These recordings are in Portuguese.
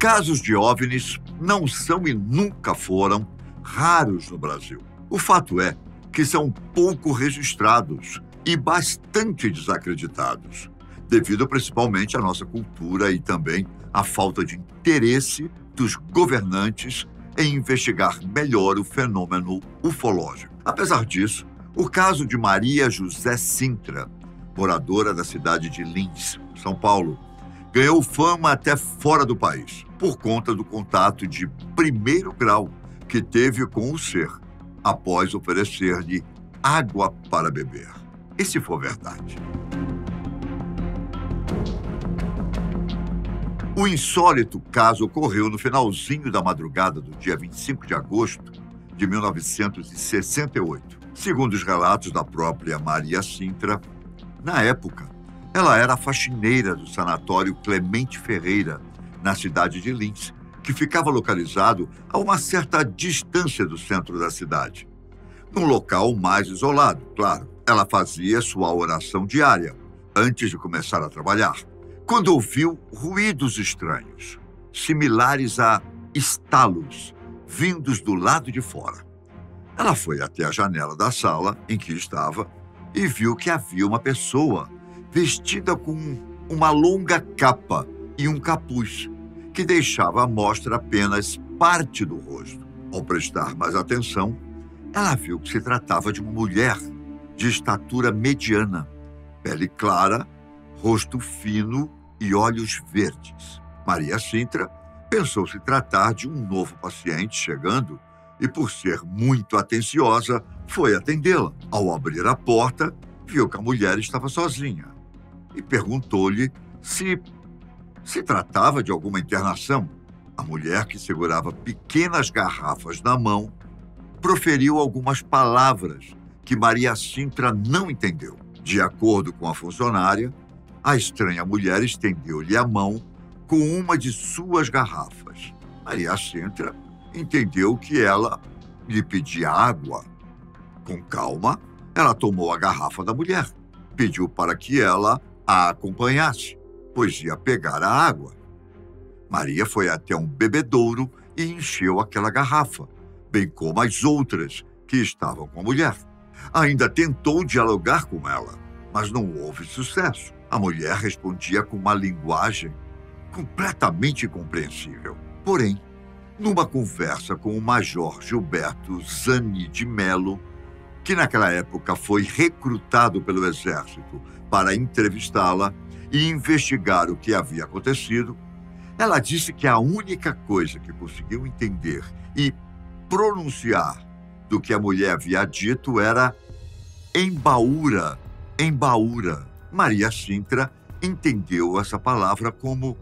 Casos de OVNIs não são e nunca foram raros no Brasil. O fato é que são pouco registrados e bastante desacreditados, devido principalmente à nossa cultura e também à falta de interesse dos governantes em investigar melhor o fenômeno ufológico. Apesar disso, o caso de Maria José Cintra, moradora da cidade de Lins, São Paulo, ganhou fama até fora do país, por conta do contato de primeiro grau que teve com o ser, após oferecer-lhe água para beber. E se for verdade? O insólito caso ocorreu no finalzinho da madrugada do dia 25 de agosto de 1968. Segundo os relatos da própria Maria Cintra, na época, ela era a faxineira do sanatório Clemente Ferreira, na cidade de Lins, que ficava localizado a uma certa distância do centro da cidade. Num local mais isolado, claro. Ela fazia sua oração diária, antes de começar a trabalhar, quando ouviu ruídos estranhos, similares a estalos, vindos do lado de fora. Ela foi até a janela da sala em que estava e viu que havia uma pessoa vestida com uma longa capa e um capuz, que deixava à mostra apenas parte do rosto. Ao prestar mais atenção, ela viu que se tratava de uma mulher de estatura mediana, pele clara, rosto fino e olhos verdes. Maria Cintra pensou se tratar de um novo paciente chegando e, por ser muito atenciosa, foi atendê-la. Ao abrir a porta, viu que a mulher estava sozinha e perguntou-lhe se tratava de alguma internação. A mulher, que segurava pequenas garrafas na mão, proferiu algumas palavras que Maria Cintra não entendeu. De acordo com a funcionária, a estranha mulher estendeu-lhe a mão com uma de suas garrafas. Maria Cintra entendeu que ela lhe pedia água. Com calma, ela tomou a garrafa da mulher, pediu para que ela a acompanhasse, pois ia pegar a água. Maria foi até um bebedouro e encheu aquela garrafa, bem como as outras que estavam com a mulher. Ainda tentou dialogar com ela, mas não houve sucesso. A mulher respondia com uma linguagem completamente incompreensível. Porém, numa conversa com o Major Gilberto Zani de Mello, que naquela época foi recrutado pelo Exército para entrevistá-la e investigar o que havia acontecido, ela disse que a única coisa que conseguiu entender e pronunciar do que a mulher havia dito era embaúra, embaúra. Maria Cintra entendeu essa palavra como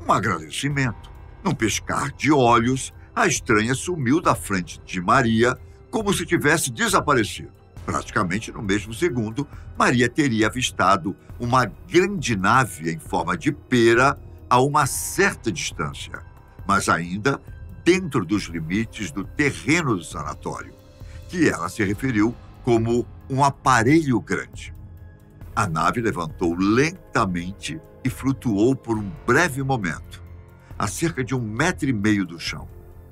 um agradecimento. Num piscar de olhos, a estranha sumiu da frente de Maria como se tivesse desaparecido. Praticamente no mesmo segundo, Maria teria avistado uma grande nave em forma de pera a uma certa distância, mas ainda dentro dos limites do terreno do sanatório, que ela se referiu como um aparelho grande. A nave levantou lentamente e flutuou por um breve momento, a cerca de 1,5 metros do chão.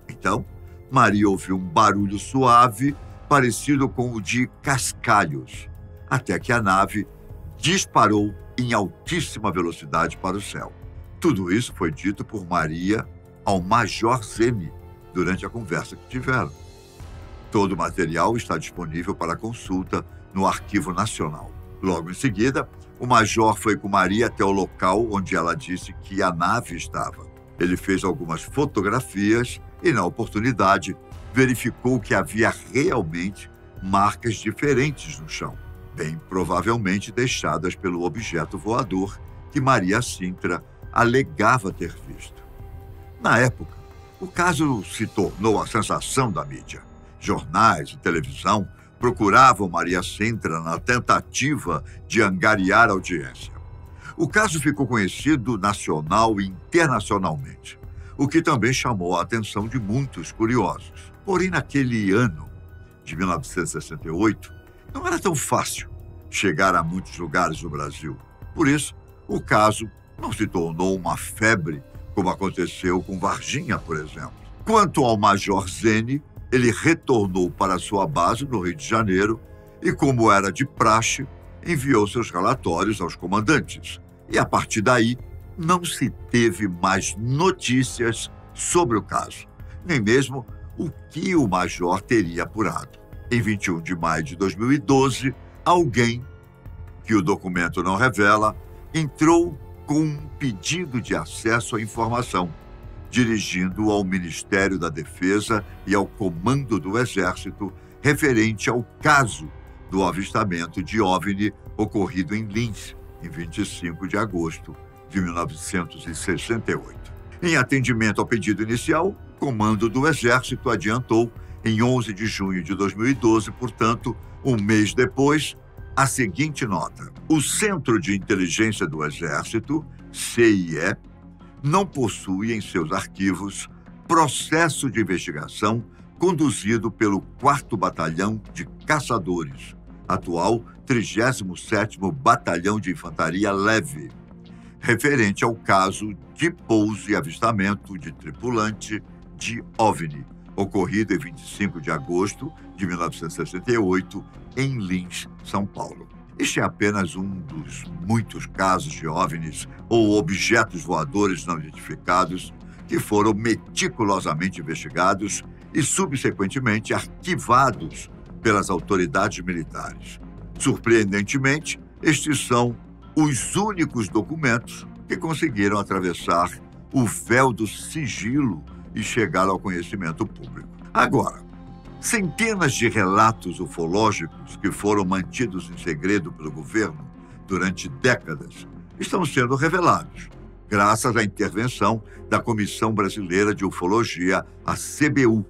Então, Maria ouviu um barulho suave, parecido com o de cascalhos, até que a nave disparou em altíssima velocidade para o céu. Tudo isso foi dito por Maria ao Major Zeni durante a conversa que tiveram. Todo o material está disponível para consulta no Arquivo Nacional. Logo em seguida, o Major foi com Maria até o local onde ela disse que a nave estava. Ele fez algumas fotografias e, na oportunidade, verificou que havia realmente marcas diferentes no chão, bem provavelmente deixadas pelo objeto voador que Maria Cintra alegava ter visto. Na época, o caso se tornou a sensação da mídia. Jornais e televisão procuravam Maria Cintra na tentativa de angariar audiência. O caso ficou conhecido nacional e internacionalmente, o que também chamou a atenção de muitos curiosos. Porém, naquele ano de 1968, não era tão fácil chegar a muitos lugares do Brasil. Por isso, o caso não se tornou uma febre como aconteceu com Varginha, por exemplo. Quanto ao Major Zene, ele retornou para sua base no Rio de Janeiro e, como era de praxe, enviou seus relatórios aos comandantes. E, a partir daí, não se teve mais notícias sobre o caso, nem mesmo o que o major teria apurado. Em 21 de maio de 2012, alguém, que o documento não revela, entrou com um pedido de acesso à informação, dirigindo ao Ministério da Defesa e ao Comando do Exército referente ao caso do avistamento de OVNI ocorrido em Lins, em 25 de agosto de 1968. Em atendimento ao pedido inicial, o Comando do Exército adiantou, em 11 de junho de 2012, portanto, um mês depois, a seguinte nota: o Centro de Inteligência do Exército, CIE, não possui em seus arquivos processo de investigação conduzido pelo 4º Batalhão de Caçadores, atual 37º Batalhão de Infantaria Leve, referente ao caso de pouso e avistamento de tripulante de OVNI, ocorrido em 25 de agosto de 1968, em Lins, São Paulo. Este é apenas um dos muitos casos de OVNIs ou objetos voadores não identificados que foram meticulosamente investigados e, subsequentemente, arquivados pelas autoridades militares. Surpreendentemente, estes são os únicos documentos que conseguiram atravessar o véu do sigilo e chegar ao conhecimento público. Agora, centenas de relatos ufológicos que foram mantidos em segredo pelo governo durante décadas estão sendo revelados, graças à intervenção da Comissão Brasileira de Ufologia, a CBU.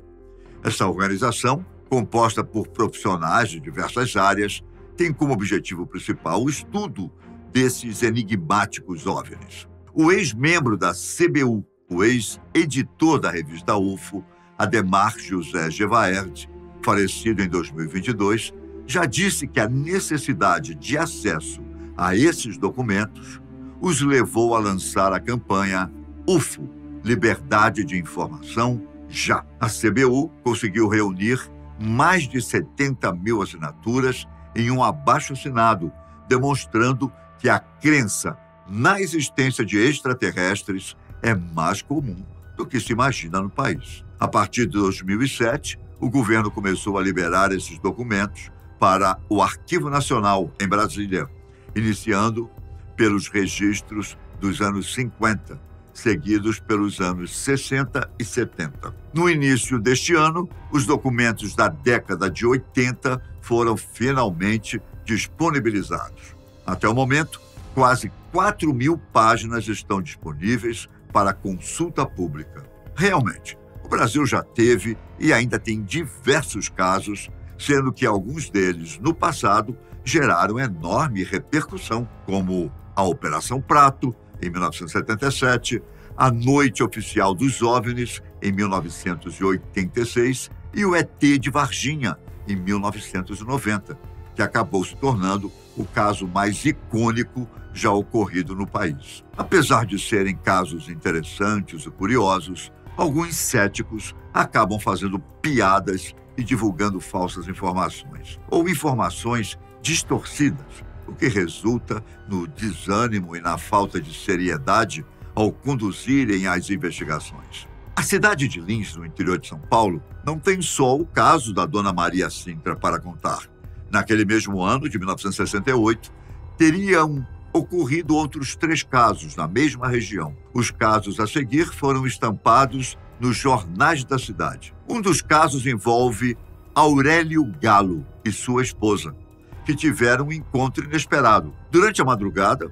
Essa organização, composta por profissionais de diversas áreas, tem como objetivo principal o estudo desses enigmáticos OVNIs. O ex-membro da CBU, o ex-editor da revista UFO, Ademar José Gevaerd, falecido em 2022, já disse que a necessidade de acesso a esses documentos os levou a lançar a campanha UFO, Liberdade de Informação, Já. A CBU conseguiu reunir mais de 70 mil assinaturas em um abaixo-assinado, demonstrando que a crença na existência de extraterrestres é mais comum do que se imagina no país. A partir de 2007, o governo começou a liberar esses documentos para o Arquivo Nacional, em Brasília, iniciando pelos registros dos anos 50, seguidos pelos anos 60 e 70. No início deste ano, os documentos da década de 80 foram finalmente disponibilizados. Até o momento, quase 4.000 páginas estão disponíveis para consulta pública. Realmente, o Brasil já teve e ainda tem diversos casos, sendo que alguns deles, no passado, geraram enorme repercussão, como a Operação Prato, em 1977, a Noite Oficial dos OVNIs, em 1986, e o ET de Varginha, em 1990, que acabou se tornando o caso mais icônico já ocorrido no país. Apesar de serem casos interessantes e curiosos, alguns céticos acabam fazendo piadas e divulgando falsas informações, ou informações distorcidas, o que resulta no desânimo e na falta de seriedade ao conduzirem as investigações. A cidade de Lins, no interior de São Paulo, não tem só o caso da Dona Maria Sintra para contar. Naquele mesmo ano, de 1968, teriam ocorrido outros 3 casos na mesma região. Os casos a seguir foram estampados nos jornais da cidade. Um dos casos envolve Aurélio Galo e sua esposa, que tiveram um encontro inesperado. Durante a madrugada,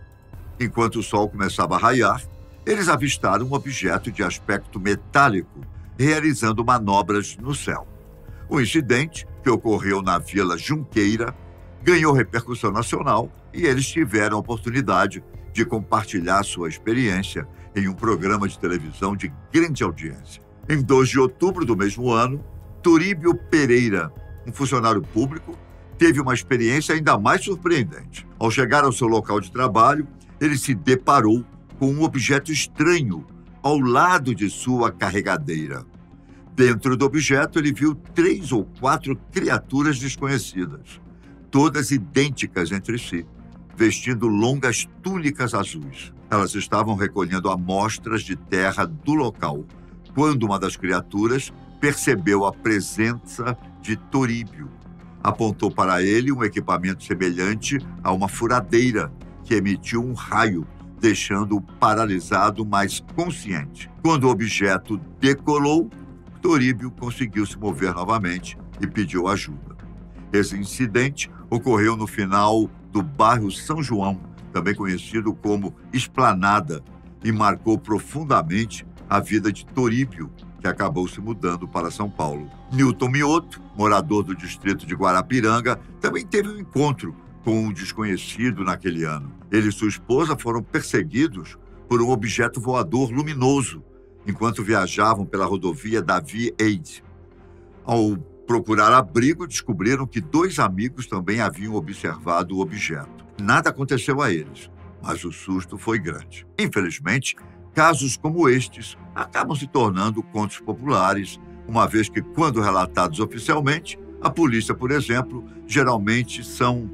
enquanto o sol começava a raiar, eles avistaram um objeto de aspecto metálico realizando manobras no céu. O incidente, que ocorreu na Vila Junqueira, ganhou repercussão nacional e eles tiveram a oportunidade de compartilhar sua experiência em um programa de televisão de grande audiência. Em 2 de outubro do mesmo ano, Turíbio Pereira, um funcionário público, teve uma experiência ainda mais surpreendente. Ao chegar ao seu local de trabalho, ele se deparou com um objeto estranho ao lado de sua carregadeira. Dentro do objeto, ele viu 3 ou 4 criaturas desconhecidas, todas idênticas entre si, vestindo longas túnicas azuis. Elas estavam recolhendo amostras de terra do local, quando uma das criaturas percebeu a presença de Toríbio. Apontou para ele um equipamento semelhante a uma furadeira, que emitiu um raio, deixando-o paralisado, mas consciente. Quando o objeto decolou, Toríbio conseguiu se mover novamente e pediu ajuda. Esse incidente ocorreu no final do bairro São João, também conhecido como Esplanada, e marcou profundamente a vida de Toríbio, que acabou se mudando para São Paulo. Newton Mioto, morador do distrito de Guarapiranga, também teve um encontro com um desconhecido naquele ano. Ele e sua esposa foram perseguidos por um objeto voador luminoso enquanto viajavam pela rodovia Davi Eide. Ao procurar abrigo, descobriram que 2 amigos também haviam observado o objeto. Nada aconteceu a eles, mas o susto foi grande. Infelizmente, casos como estes acabam se tornando contos populares, uma vez que, quando relatados oficialmente, a polícia, por exemplo, geralmente são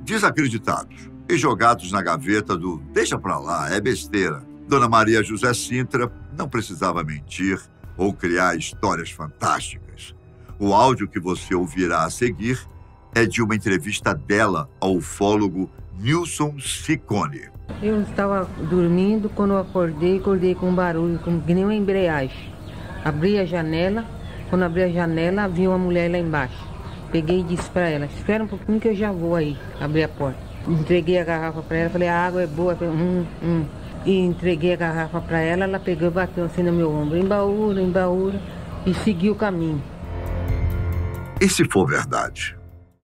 desacreditados e jogados na gaveta do "deixa pra lá, é besteira". Dona Maria José Sintra não precisava mentir ou criar histórias fantásticas. O áudio que você ouvirá a seguir é de uma entrevista dela ao ufólogo Nilson Ciccone. Eu estava dormindo, quando eu acordei com um barulho, que nem uma embreagem. Abri a janela, quando abri a janela, vi uma mulher lá embaixo. Peguei e disse para ela: espera um pouquinho que eu já vou aí, abrir a porta. Entreguei a garrafa para ela, falei: a água é boa. E entreguei a garrafa para ela, ela pegou e bateu assim no meu ombro, embaúra, e seguiu o caminho. E se for verdade?